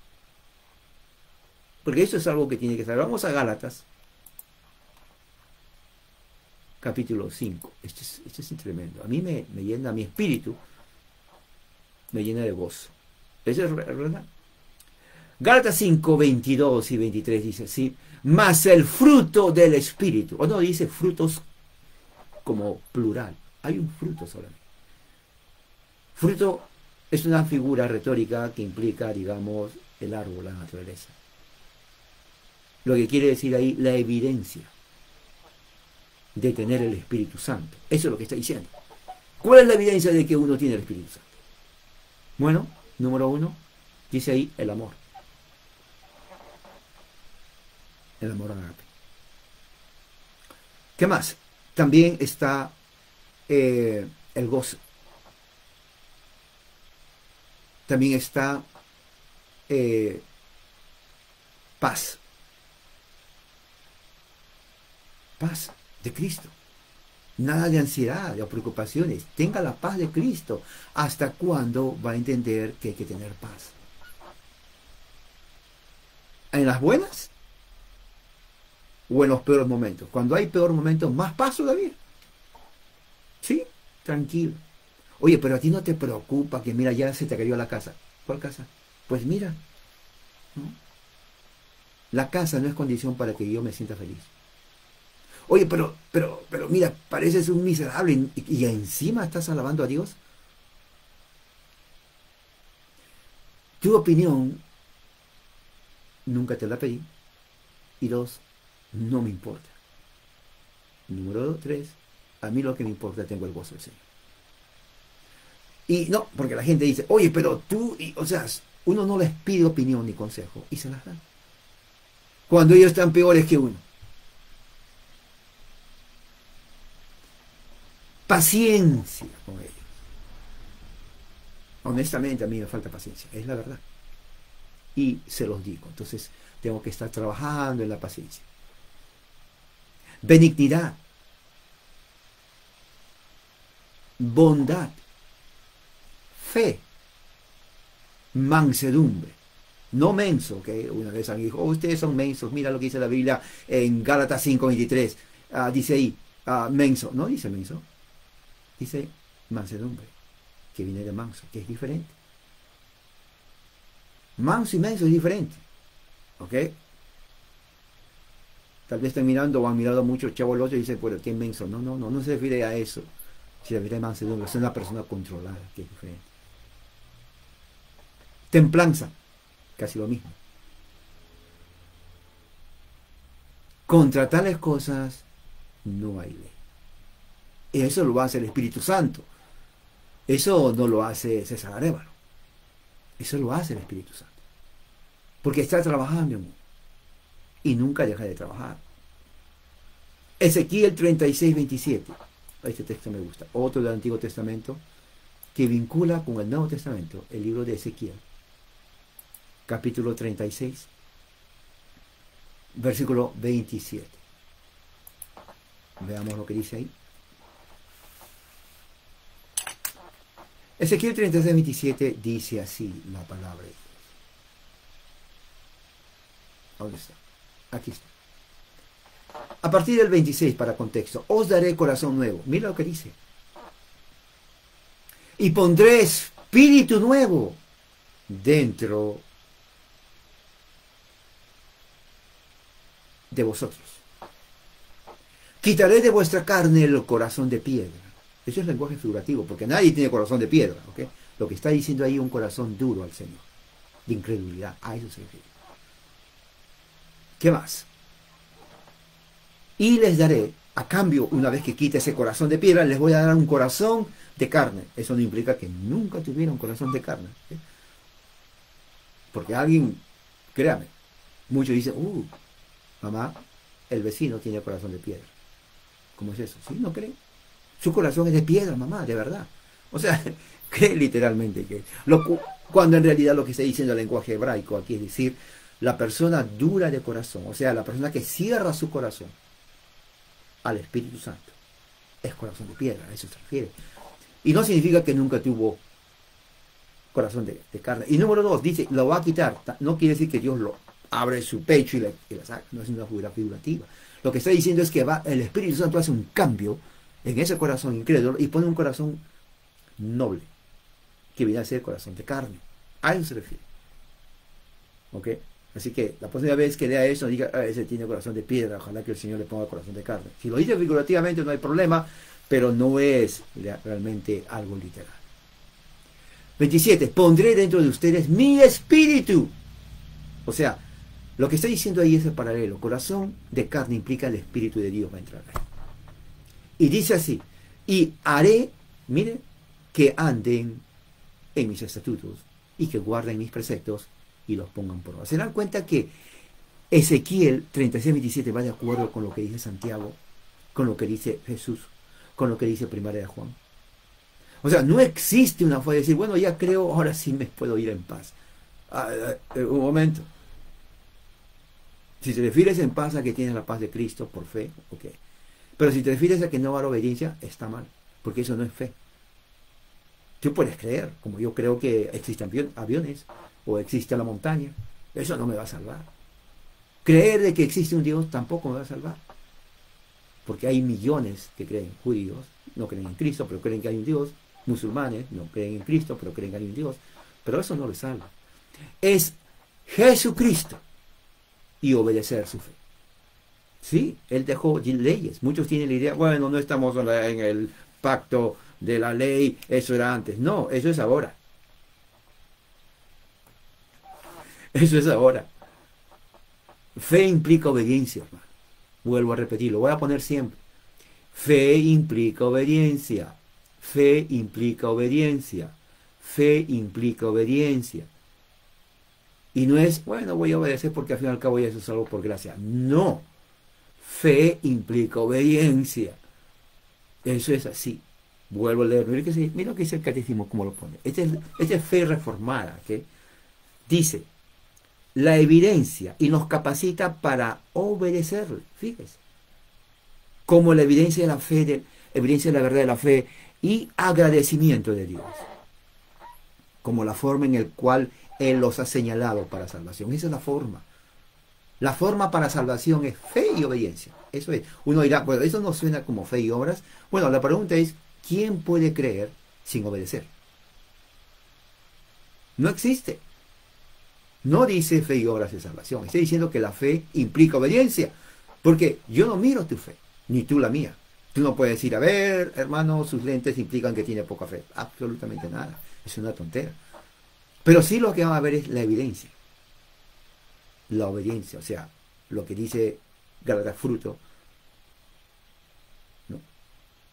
Porque eso es algo que tiene que saber. Vamos a Gálatas, capítulo 5. Esto es tremendo. A mí me llena, mi espíritu me llena de gozo. Eso es verdad. Gálatas 5, 22 y 23 dice así, mas el fruto del Espíritu, o no, dice frutos como plural, hay un fruto solamente. Fruto es una figura retórica que implica, digamos, el árbol, la naturaleza. Lo que quiere decir ahí, la evidencia de tener el Espíritu Santo. Eso es lo que está diciendo. ¿Cuál es la evidencia de que uno tiene el Espíritu Santo? Bueno, número 1, dice ahí el amor. El amor agape. ¿Qué más? También está el gozo. También está paz. Paz de Cristo. Nada de ansiedad, de preocupaciones. Tenga la paz de Cristo. ¿Hasta cuándo va a entender que hay que tener paz? ¿En las buenas? ¿O en los peores momentos? Cuando hay peores momentos, más paz todavía. ¿Sí? Tranquilo. Oye, pero a ti no te preocupa que mira, ya se te cayó la casa. ¿Cuál casa? Pues mira, ¿no? La casa no es condición para que yo me sienta feliz. Oye, pero mira, pareces un miserable y encima estás alabando a Dios. Tu opinión nunca te la pedí. Y 2, no me importa. Número 3, a mí lo que me importa, tengo el gozo del Señor. Y no, porque la gente dice, oye, pero tú, o sea, uno no les pide opinión ni consejo y se las dan. Cuando ellos están peores que uno. Paciencia con ellos. Honestamente a mí me falta paciencia, es la verdad. Y se los digo, entonces tengo que estar trabajando en la paciencia. Benignidad. Bondad. Fe. Mansedumbre. No menso, que una vez alguien dijo, oh, ustedes son mensos, mira lo que dice la Biblia en Gálatas 5:23. Dice ahí, menso. No dice menso. Dice mansedumbre, que viene de manso, que es diferente. Manso y menso es diferente. ¿Ok? Tal vez estén mirando o han mirado mucho chavo el otro y dicen, bueno, ¿qué menso? No se refiere a eso. Se refiere a mansedumbre, es una persona controlada, que es diferente. Templanza, casi lo mismo. Contra tales cosas no hay ley. Y eso lo hace el Espíritu Santo. Eso no lo hace César Arévalo. Eso lo hace el Espíritu Santo. Porque está trabajando en uno. Y nunca deja de trabajar. Ezequiel 36:27. Este texto me gusta. Otro del Antiguo Testamento que vincula con el Nuevo Testamento. El libro de Ezequiel. Capítulo 36. Versículo 27. Veamos lo que dice ahí. Ezequiel 36:27 dice así la palabra de Dios. ¿Dónde está? Aquí está. A partir del 26, para contexto, os daré corazón nuevo. Mira lo que dice. Y pondré espíritu nuevo dentro de vosotros. quitaré de vuestra carne el corazón de piedra. Eso es lenguaje figurativo, porque nadie tiene corazón de piedra, ¿ok? Lo que está diciendo ahí es un corazón duro al Señor, de incredulidad, a eso se refiere. ¿Qué más? Y les daré, a cambio, una vez que quite ese corazón de piedra, les voy a dar un corazón de carne. Eso no implica que nunca tuviera un corazón de carne, ¿ok? Porque alguien, créame, muchos dicen, mamá, el vecino tiene corazón de piedra. ¿Cómo es eso? ¿Sí? ¿No creen? Su corazón es de piedra, mamá, de verdad. O sea, cree literalmente que... cuando en realidad lo que está diciendo el lenguaje hebraico aquí es decir, la persona dura de corazón, o sea, la persona que cierra su corazón al Espíritu Santo, es corazón de piedra, a eso se refiere. Y no significa que nunca tuvo corazón de carne. Y número 2, dice, lo va a quitar. No quiere decir que Dios lo abre su pecho y la saca. No es una figura figurativa. Lo que está diciendo es que el Espíritu Santo hace un cambio en ese corazón incrédulo y pone un corazón noble, que viene a ser corazón de carne. A eso se refiere. ¿Ok? Así que la próxima vez que lea eso, diga, ese tiene corazón de piedra, ojalá que el Señor le ponga corazón de carne. Si lo dice figurativamente no hay problema, pero no es realmente algo literal. 27. Pondré dentro de ustedes mi espíritu. O sea, lo que está diciendo ahí es el paralelo. Corazón de carne implica el espíritu de Dios va a entrar ahí. Y dice así, y haré, miren, que anden en mis estatutos y que guarden mis preceptos y los pongan por obra. Se dan cuenta que Ezequiel 36:27 va de acuerdo con lo que dice Santiago, con lo que dice Jesús, con lo que dice Primera de Juan. O sea, no existe una forma de decir, bueno, ya creo, ahora sí me puedo ir en paz. Un momento. Si te refieres en paz a que tienes la paz de Cristo por fe, ok. Pero si te refieres a que no va a la obediencia, está mal, porque eso no es fe. Tú puedes creer, como yo creo que existen aviones, o existe la montaña, eso no me va a salvar. Creer de que existe un Dios tampoco me va a salvar, porque hay millones que creen, judíos, no creen en Cristo, pero creen que hay un Dios, musulmanes, no creen en Cristo, pero creen que hay un Dios, pero eso no les salva. Es Jesucristo y obedecer su fe. Sí, Él dejó leyes. Muchos tienen la idea, bueno, no estamos en el pacto de la ley, eso era antes. No, eso es ahora. Eso es ahora. Fe implica obediencia, hermano. Vuelvo a repetirlo, voy a poner siempre. Fe implica obediencia. Fe implica obediencia. Fe implica obediencia. Y no es, bueno, voy a obedecer porque al fin y al cabo ya eso es algo por gracia. No. Fe implica obediencia. Eso es así. Vuelvo a leer. Mira lo que dice el catecismo, cómo lo pone. Esta es fe reformada, ¿ok? Dice, la evidencia y nos capacita para obedecerle. Fíjese. Como la evidencia de la fe, evidencia de la verdad de la fe y agradecimiento de Dios. Como la forma en la cual Él los ha señalado para salvación. Esa es la forma. La forma para salvación es fe y obediencia. Eso es. Uno dirá, bueno, eso no suena como fe y obras. Bueno, la pregunta es, ¿quién puede creer sin obedecer? No existe. No dice fe y obras de salvación. Está diciendo que la fe implica obediencia. Porque yo no miro tu fe, ni tú la mía. Tú no puedes decir, a ver, hermano, sus lentes implican que tiene poca fe. Absolutamente nada. Es una tontera. Pero sí lo que vamos a ver es la evidencia. La obediencia, o sea, lo que dice Gálatas, fruto. ¿No?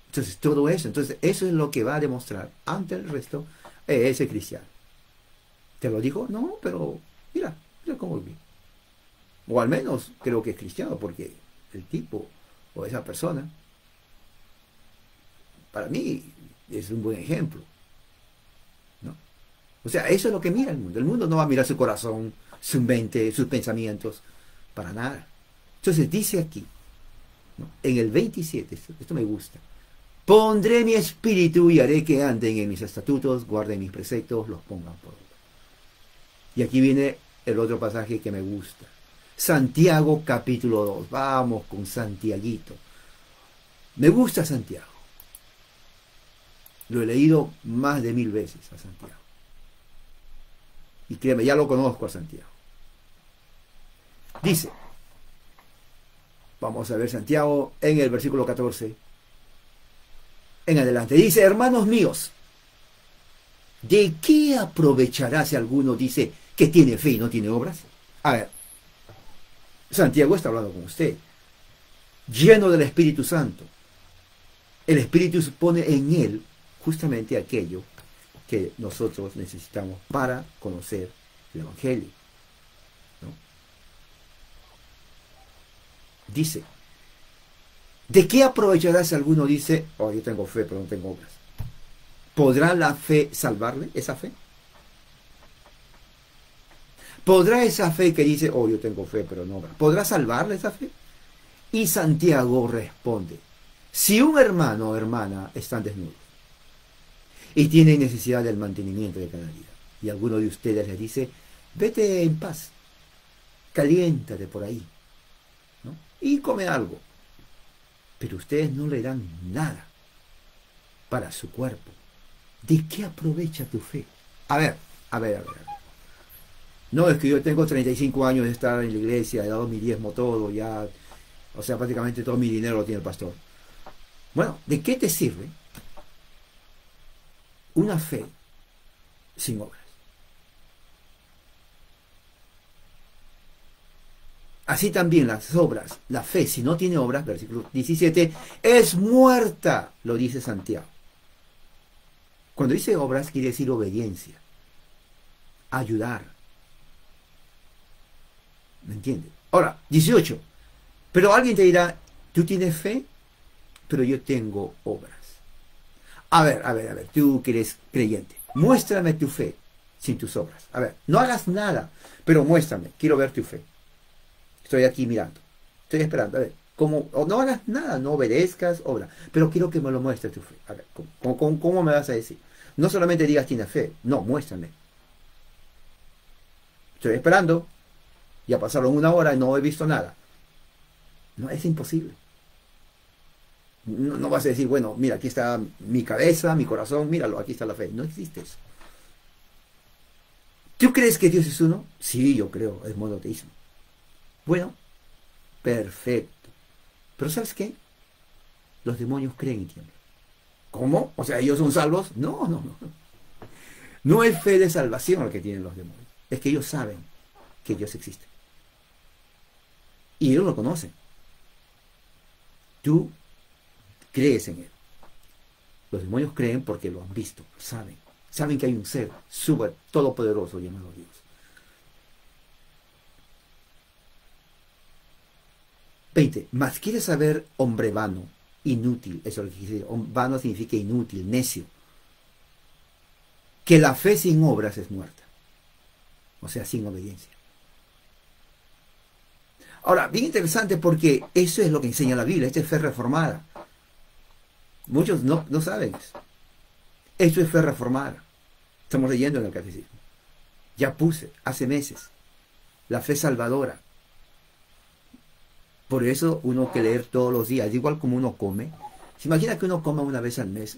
Entonces, todo eso. Entonces, eso es lo que va a demostrar ante el resto ese cristiano. ¿Te lo digo? No, pero mira cómo vive. O al menos creo que es cristiano, porque el tipo o esa persona, para mí, es un buen ejemplo. ¿No? O sea, eso es lo que mira el mundo. El mundo no va a mirar su corazón, su mente, sus pensamientos, para nada. Entonces dice aquí, ¿no? En el 27, esto me gusta, pondré mi espíritu y haré que anden en mis estatutos, guarden mis preceptos, los pongan por obra. Y aquí viene el otro pasaje que me gusta. Santiago capítulo 2. Vamos con Santiaguito. Me gusta Santiago. Lo he leído más de 1000 veces a Santiago. Y créeme, ya lo conozco a Santiago. Dice, Vamos a ver Santiago en el versículo 14 en adelante. Dice, hermanos míos, ¿de qué aprovechará si alguno dice que tiene fe y no tiene obras? A ver, Santiago está hablando con usted, lleno del Espíritu Santo. El Espíritu pone en él justamente aquello que nosotros necesitamos para conocer el Evangelio, ¿no? Dice, ¿de qué aprovechará si alguno dice, oh, yo tengo fe, pero no tengo obras? ¿Podrá la fe salvarle, esa fe? ¿Podrá esa fe que dice, oh, yo tengo fe, pero no obras? ¿Podrá salvarle esa fe? Y Santiago responde, si un hermano o hermana están desnudos y tienen necesidad del mantenimiento de cada día, y alguno de ustedes les dice, vete en paz, caliéntate por ahí, ¿no? Y come algo, pero ustedes no le dan nada para su cuerpo, ¿de qué aprovecha tu fe? A ver. No, es que yo tengo 35 años de estar en la iglesia, he dado mi diezmo todo, ya, o sea, prácticamente todo mi dinero lo tiene el pastor. Bueno, ¿de qué te sirve una fe sin obras? Así también las obras, la fe si no tiene obras, versículo 17, es muerta, lo dice Santiago. Cuando dice obras quiere decir obediencia, ayudar. ¿Me entiende? Ahora, 18. Pero alguien te dirá, tú tienes fe, pero yo tengo obras. A ver, tú que eres creyente, muéstrame tu fe sin tus obras. A ver, no hagas nada, pero muéstrame, quiero ver tu fe. Estoy aquí mirando, estoy esperando, a ver, o no hagas nada, no obedezcas, obra, pero quiero que me lo muestres tu fe. A ver, ¿cómo me vas a decir? No solamente digas tienes fe, no, muéstrame. Estoy esperando, ya pasaron 1 hora y no he visto nada. No, es imposible. No vas a decir, bueno, mira, aquí está mi cabeza, mi corazón, míralo, aquí está la fe. No existe eso. ¿Tú crees que Dios es uno? Sí, yo creo, es monoteísmo. Bueno, perfecto. Pero ¿sabes qué? Los demonios creen y tiemblan. ¿Cómo? O sea, ¿ellos son salvos? No. No es fe de salvación el que tienen los demonios. Es que ellos saben que Dios existe. Y ellos lo conocen. Tú crees en él. Los demonios creen porque lo han visto, saben. Saben que hay un ser súper todopoderoso llamado Dios. 20. Mas quieres saber, hombre vano, inútil. Eso es lo que dice. Vano significa inútil, necio. Que la fe sin obras es muerta. O sea, sin obediencia. Ahora, bien interesante porque eso es lo que enseña la Biblia. Esta es fe reformada. Muchos no saben eso. Esto es fe reformada. Estamos leyendo en el catecismo. Ya puse, hace meses, la fe salvadora. Por eso uno que leer todos los días, igual como uno come. ¿Se imagina que uno coma 1 vez al mes?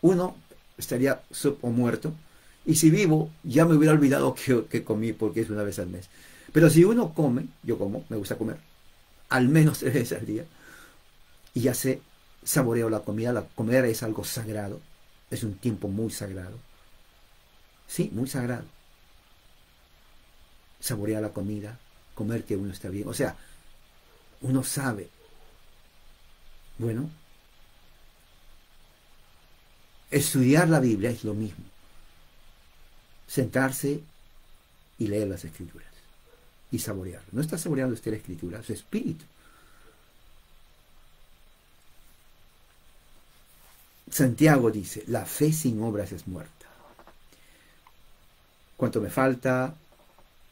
Uno estaría o muerto. Y si vivo, ya me hubiera olvidado que comí porque es 1 vez al mes. Pero si uno come, yo como, me gusta comer, al menos 3 veces al día, y ya sé, saboreo la comida. La comer es algo sagrado, es un tiempo muy sagrado. Sí, muy sagrado. Saborear la comida, comer que uno está bien. O sea, uno sabe. Bueno, estudiar la Biblia es lo mismo. Sentarse y leer las Escrituras. Y saborear. No está saboreando usted la Escritura, su espíritu. Santiago dice, la fe sin obras es muerta. ¿Cuánto me falta?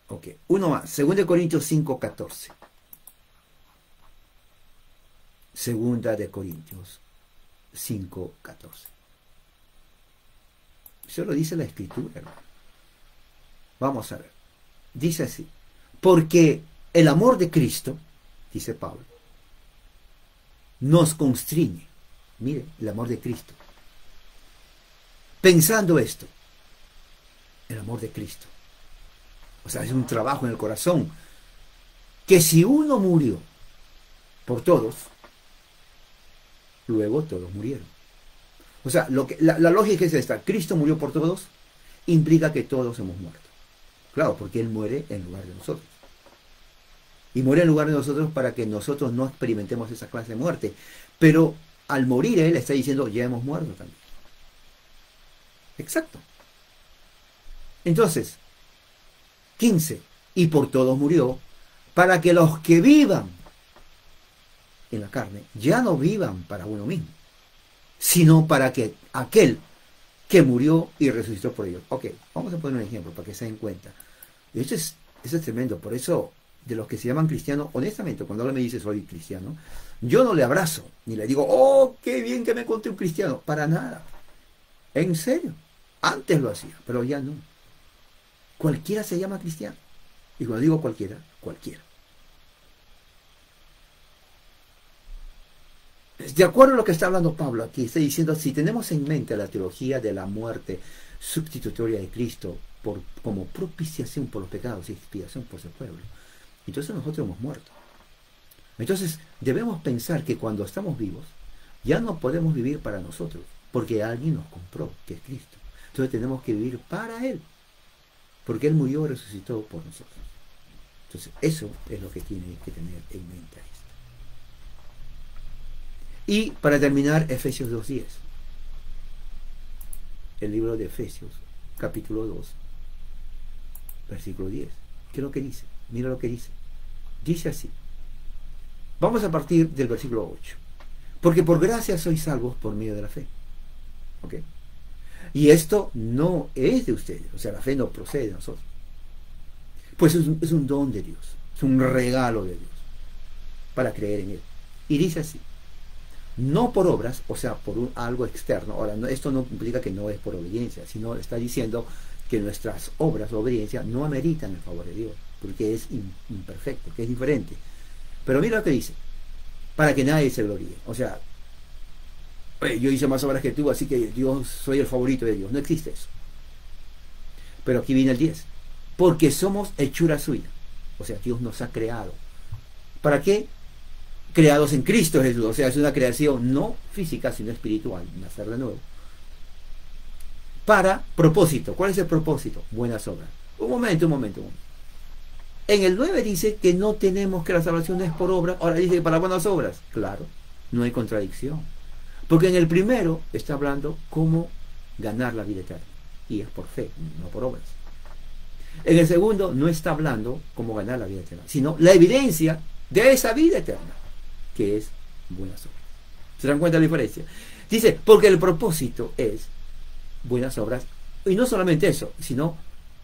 Ok, uno más. 2 Corintios 5:14. 2 Corintios 5:14. Eso lo dice la Escritura, hermano. Vamos a ver. Dice así. Porque el amor de Cristo, dice Pablo, nos constriñe. Mire, el amor de Cristo. Pensando esto, el amor de Cristo. O sea, es un trabajo en el corazón. Que si uno murió por todos, luego todos murieron. O sea, la lógica es esta: Cristo murió por todos, implica que todos hemos muerto. Claro, porque Él muere en lugar de nosotros. Y muere en lugar de nosotros para que nosotros no experimentemos esa clase de muerte. Pero al morir Él está diciendo, ya hemos muerto también. Exacto. Entonces, 15. Y por todos murió, para que los que vivan en la carne ya no vivan para uno mismo, sino para que aquel que murió y resucitó por ellos. Ok, vamos a poner un ejemplo para que se den cuenta. Eso es tremendo. Por eso, de los que se llaman cristianos, honestamente, cuando alguien me dice soy cristiano, yo no le abrazo, ni le digo, oh, qué bien que me encontré un cristiano. Para nada. En serio. Antes lo hacía, pero ya no. Cualquiera se llama cristiano. Y cuando digo cualquiera, cualquiera. De acuerdo a lo que está hablando Pablo aquí, está diciendo, si tenemos en mente la teología de la muerte sustitutoria de Cristo como propiciación por los pecados y expiación por su pueblo, entonces nosotros hemos muerto. Entonces debemos pensar que cuando estamos vivos, ya no podemos vivir para nosotros, porque alguien nos compró, que es Cristo. Entonces tenemos que vivir para Él, porque Él murió y resucitó por nosotros. Entonces eso es lo que tiene que tener en mente esto. Y para terminar, Efesios 2:10. El libro de Efesios, capítulo 2, versículo 10. ¿Qué es lo que dice? Mira lo que dice. Dice así. Vamos a partir del versículo 8. Porque por gracia sois salvos por medio de la fe. ¿Ok? Y esto no es de ustedes. O sea, la fe no procede de nosotros. Pues es un don de Dios. Es un regalo de Dios. Para creer en Él. Y dice así. No por obras, o sea, por algo externo. Ahora, esto no implica que no es por obediencia, sino está diciendo que nuestras obras o obediencia no ameritan el favor de Dios, porque es imperfecto, que es diferente. Pero mira lo que dice, para que nadie se gloríe. O sea, yo hice más obras que tú, así que yo soy el favorito de Dios. No existe eso. Pero aquí viene el 10. Porque somos hechura suya. O sea, Dios nos ha creado. ¿Para qué? Creados en Cristo Jesús. O sea, es una creación no física, sino espiritual. Nacer de nuevo. Para propósito. ¿Cuál es el propósito? Buenas obras. Un momento. En el 9 dice que no tenemos, que la salvación es por obra. Ahora dice que para buenas obras. Claro, no hay contradicción. Porque en el primero está hablando cómo ganar la vida eterna. Y es por fe, no por obras. En el segundo no está hablando cómo ganar la vida eterna, sino la evidencia de esa vida eterna, que es buenas obras. ¿Se dan cuenta de la diferencia? Dice, porque el propósito es buenas obras. Y no solamente eso, sino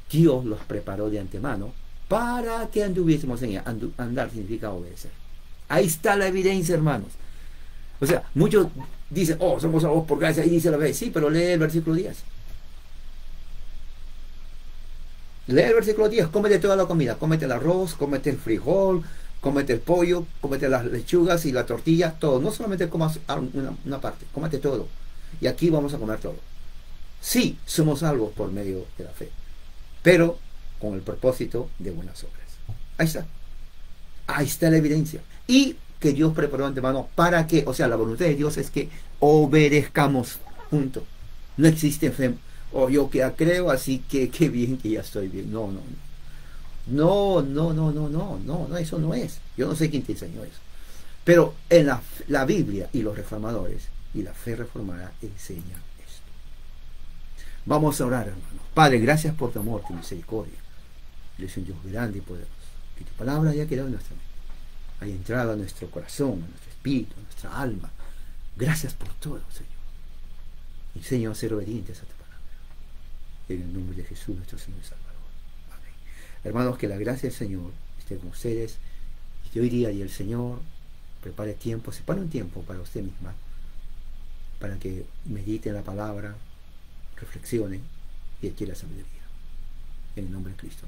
Dios los preparó de antemano para que anduviésemos en ella. Andar significa obedecer. Ahí está la evidencia, hermanos. O sea, muchos dicen, oh, somos salvos por gracia, y dice la vez, sí, pero lee el versículo 10. Lee el versículo 10, cómete toda la comida, cómete el arroz, cómete el frijol, cómete el pollo, cómete las lechugas y la tortilla, todo. No solamente comas una parte, cómete todo. Y aquí vamos a comer todo. Sí, somos salvos por medio de la fe, pero con el propósito de buenas obras. Ahí está. Ahí está la evidencia. Y que Dios preparó de antemano para que, o sea, la voluntad de Dios es que obedezcamos. Punto. No existe fe. O yo que creo, así que qué bien que ya estoy bien. No, eso no es. Yo no sé quién te enseñó eso. Pero en la Biblia y los reformadores y la fe reformada enseñan esto. Vamos a orar, hermanos. Padre, gracias por tu amor, tu misericordia. Eres un Dios grande y poderoso. Que tu palabra haya quedado en nuestra mente, haya entrado a nuestro corazón, a nuestro espíritu, a nuestra alma. Gracias por todo, Señor. Enséñanos a ser obedientes a tu palabra. En el nombre de Jesús, nuestro Señor y Salvador. Amén. Hermanos, que la gracia del Señor esté con ustedes. Y que hoy día y el Señor prepare tiempo, separe un tiempo para usted misma, para que medite en la palabra, reflexione y adquiera sabiduría. En el nombre de Cristo.